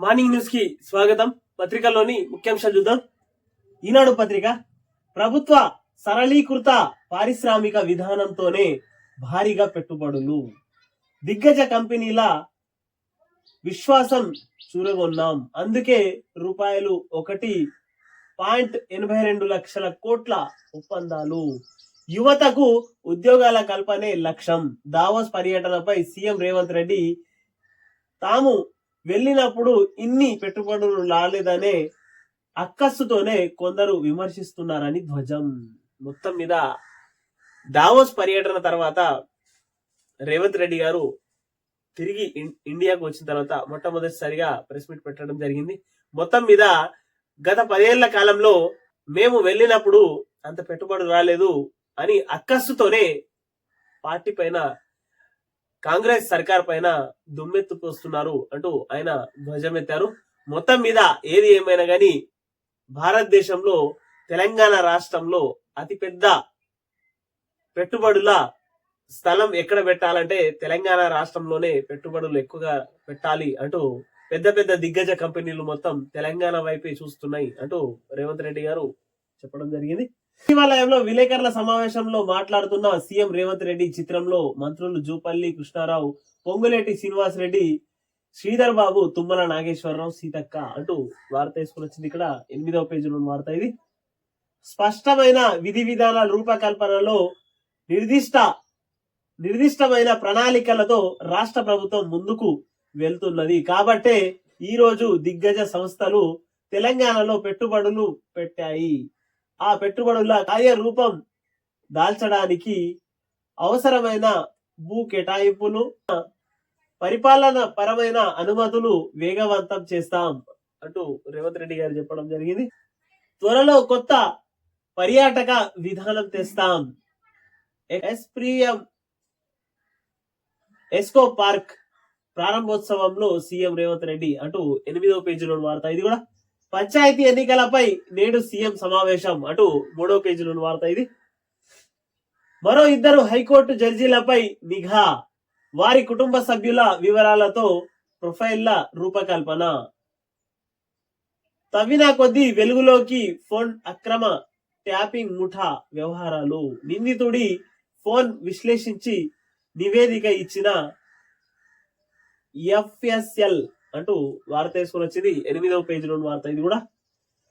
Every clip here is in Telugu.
మార్నింగ్ న్యూస్ కి స్వాగతం. పత్రికల్లోని ముఖ్యాంశాలు చూద్దాం. ఈనాడు పత్రిక, ప్రభుత్వ సరళీకృత పారిశ్రామిక విధానంతోనే భారీగా పెట్టుబడులు, దిగ్గజ కంపెనీల విశ్వాసం చూరగొన్నాం, అందుకే రూపాయలు 1.82 లక్షల కోట్ల ఒప్పందాలు, యువతకు ఉద్యోగాల కల్పనే లక్ష్యం. దావోస్ పర్యటనపై సీఎం రేవంత్ రెడ్డి తాము వెళ్ళినప్పుడు ఇన్ని పెట్టుబడులు రాలేదనే అక్కస్సుతోనే కొందరు విమర్శిస్తున్నారని ధ్వజం. మొత్తం మీద దావోస్ పర్యటన తర్వాత రేవంత్ రెడ్డి గారు తిరిగి ఇండియాకు వచ్చిన తర్వాత మొట్టమొదటిసారిగా ప్రెస్ మీట్ పెట్టడం జరిగింది. మొత్తం మీద గత 10 ఏళ్ల కాలంలో మేము వెళ్ళినప్పుడు అంత పెట్టుబడులు రాలేదు అని అక్కస్సుతోనే పార్టీ పైన, కాంగ్రెస్ సర్కార్ పైన దుమ్మెత్తుకొస్తున్నారు అంటూ ఆయన ధ్వజమెత్తారు. మొత్తం మీద ఏది ఏమైనా గాని భారతదేశంలో తెలంగాణ రాష్ట్రంలో అతిపెద్ద పెట్టుబడుల స్థలం ఎక్కడ పెట్టాలంటే తెలంగాణ రాష్ట్రంలోనే పెట్టుబడులు ఎక్కువగా పెట్టాలి అంటూ పెద్ద పెద్ద దిగ్గజ కంపెనీలు మొత్తం తెలంగాణ వైపే చూస్తున్నాయి అంటూ రేవంత్ రెడ్డి గారు చెప్పడం జరిగింది. సచివాలయంలో విలేకరుల సమావేశంలో మాట్లాడుతున్న సీఎం రేవంత్ రెడ్డి చిత్రంలో మంత్రులు జూపల్లి కృష్ణారావు, పొంగులేటి శ్రీనివాస్ రెడ్డి, శ్రీధర్ బాబు, తుమ్మల నాగేశ్వరరావు, సీతక్క అంటూ వార్త తీసుకుని వచ్చింది. ఇక్కడ 8వ పేజీలో వార్త ఇది. స్పష్టమైన విధి విధానాల రూపకల్పనలో నిర్దిష్టమైన ప్రణాళికలతో రాష్ట్ర ప్రభుత్వం ముందుకు వెళ్తున్నది. కాబట్టే ఈ రోజు దిగ్గజ సంస్థలు తెలంగాణలో పెట్టుబడులు పెట్టాయి. ఆ పెట్టుబడుల కార్యరూపం దాల్చడానికి అవసరమైన భూ కేటాయింపులు, పరిపాలన పరమైన అనుమతులు వేగవంతం చేస్తాం అంటూ రేవంత్ రెడ్డి గారు చెప్పడం జరిగింది. త్వరలో కొత్త పర్యాటక విధానం తెస్తాం. ఎస్కో పార్క్ ప్రారంభోత్సవంలో సీఎం రేవంత్ రెడ్డి అంటూ 8వ పేజీలో వార్త ఇది కూడా. పంచాయతీ ఎన్నికలపై నేడు సీఎం సమావేశం అంటూ 3వ పేజీలో వార్త ఇది. మరో 2 హైకోర్టు జడ్జీలపై నిఘా, వారి కుటుంబ సభ్యుల వివరాలతో ప్రొఫైళ్ల రూపకల్పన. తవ్విన కొద్దీ వెలుగులోకి ఫోన్ అక్రమ ట్యాపింగ్ ముఠా వ్యవహారాలు, నిందితుడి ఫోన్ విశ్లేషించి నివేదిక ఇచ్చిన ఎఫ్ఎస్ఎల్ అంటూ వార్త తీసుకుని వచ్చింది. 8వ పేజీలో వార్త ఇది కూడా.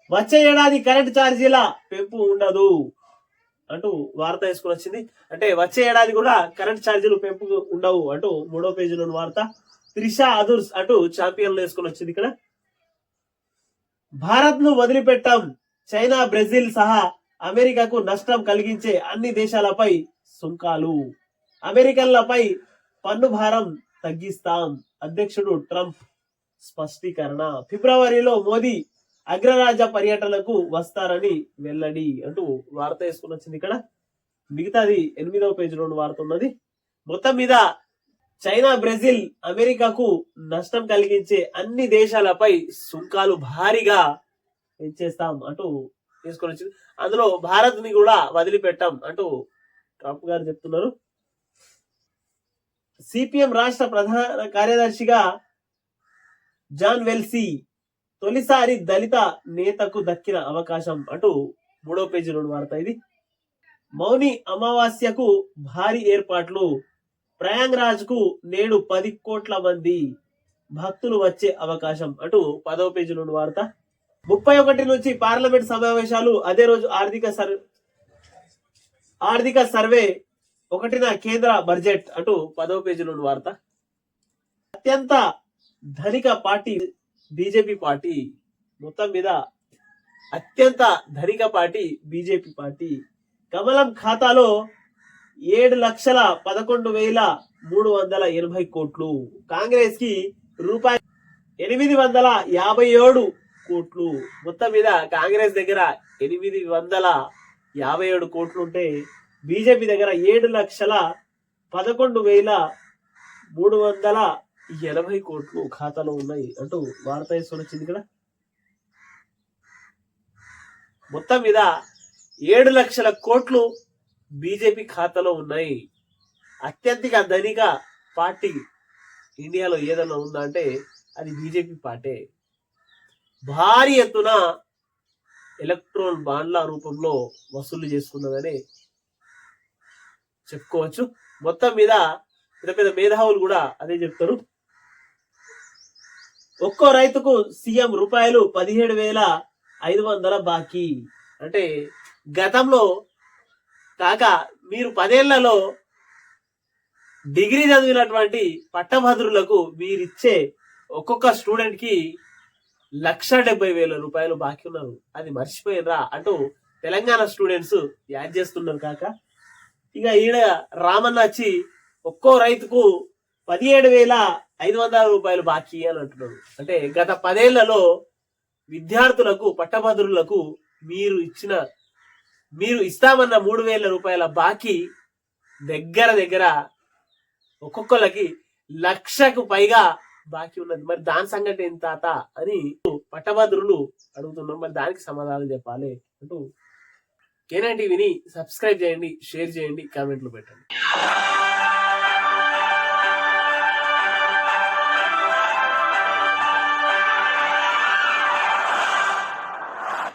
వచ్చే ఏడాది కరెంట్ ఛార్జీల పెంపు ఉండదు అంటూ వార్త తీసుకుని వచ్చింది. అంటే వచ్చే ఏడాది కూడా కరెంట్ ఛార్జీలు పెంపు ఉండవు అంటూ 3వ పేజీలో వార్త. త్రిషా అదుర్స్ అంటూ ఛాంపియన్లు వేసుకుని వచ్చింది ఇక్కడ. భారత్ ను వదిలిపెట్టాం, చైనా, బ్రెజిల్ సహా అమెరికాకు నష్టం కలిగించే అన్ని దేశాలపై సుంకాలు, అమెరికన్లపై పన్ను భారం తగ్గిస్తాం, అధ్యక్షుడు ట్రంప్ స్పష్టీకరణ. ఫిబ్రవరిలో మోదీ అగ్రరాజ్య పర్యటనకు వస్తారని వెల్లడి అంటూ వార్త వేసుకుని వచ్చింది ఇక్కడ. మిగతాది 8వ పేజీలో వార్త ఉన్నది. మొత్తం మీద చైనా, బ్రెజిల్, అమెరికాకు నష్టం కలిగించే అన్ని దేశాలపై సుంకాలు భారీగా పెంచేస్తాం అంటూ తీసుకొని వచ్చింది. అందులో భారత్ ని కూడా వదిలిపెట్టాం అంటూ ట్రంప్ గారు చెప్తున్నారు. సిపిఎం రాష్ట్ర ప్రధాన కార్యదర్శిగా జాన్ వెల్సీ, తొలిసారి దళిత నేతకు దక్కిన అవకాశం అంటూ 3వ పేజీలో వార్త ఇది. మౌని అమావాస్యకు భారీ ఏర్పాట్లు, ప్రయాగ్రాజ్ కు నేడు 10 కోట్ల మంది భక్తులు వచ్చే అవకాశం అంటూ 10వ పేజీలో వార్త. 31 నుంచి పార్లమెంట్ సమావేశాలు, అదే రోజు ఆర్థిక సర్వే, 1న కేంద్ర బడ్జెట్ అంటూ 10వ పేజీలో వార్త. అత్యంత ధనిక పార్టీ బీజేపీ పార్టీ. మొత్తం మీద అత్యంత ధనిక పార్టీ బీజేపీ పార్టీ. కమలం ఖాతాలో 7,11,380 కోట్లు, కాంగ్రెస్ కి రూపాయలు 857 కోట్లు. మొత్తం మీద కాంగ్రెస్ దగ్గర 857 కోట్లు ఉంటే బీజేపీ దగ్గర 7,11,380 కోట్లు ఖాతాలో ఉన్నాయి అంటూ వార్త వచ్చింది ఇక్కడ. మొత్తం మీద 7 లక్షల కోట్లు బీజేపీ ఖాతాలో ఉన్నాయి. అత్యధిక ధనిక పార్టీ ఇండియాలో ఏదైనా ఉందా అంటే అది బీజేపీ పార్టీ. భారీ ఎత్తున ఎలక్ట్రాన్ బాండ్ల రూపంలో వసూలు చేసుకున్నదని చెప్పుకోవచ్చు. మొత్తం మీద పెద్ద పెద్ద మేధావులు కూడా అదే చెప్తారు. ఒక్కో రైతుకు సీఎం రూపాయలు 17,500 బాకీ. అంటే గతంలో కాక మీరు 10 ఏళ్లలో డిగ్రీ చదివినటువంటి పట్టభద్రులకు మీరిచ్చే ఒక్కొక్క స్టూడెంట్ కి 1,70,000 రూపాయలు బాకీ ఉన్నారు. అది మర్చిపోయినరా అంటూ తెలంగాణ స్టూడెంట్స్ యాడ్ చేస్తున్నారు కాక. ఇక ఈడ రామన్న వచ్చి ఒక్కో రైతుకు 17,500 రూపాయలు బాకీ అని అంటున్నారు. అంటే గత 10 ఏళ్లలో విద్యార్థులకు పట్టభద్రులకు మీరు ఇస్తామన్న 3,000 రూపాయల బాకీ దగ్గర ఒక్కొక్కరికి 1,00,000కు పైగా బాకీ ఉన్నది. మరి దాని సంగతి ఏం తాత అని పట్టభద్రులు అడుగుతున్నారు. మరి దానికి సమాధానం చెప్పాలి అంటూ కేనైన్ టీవీని సబ్స్క్రైబ్ చేయండి, షేర్ చేయండి, కామెంట్లు పెట్టండి.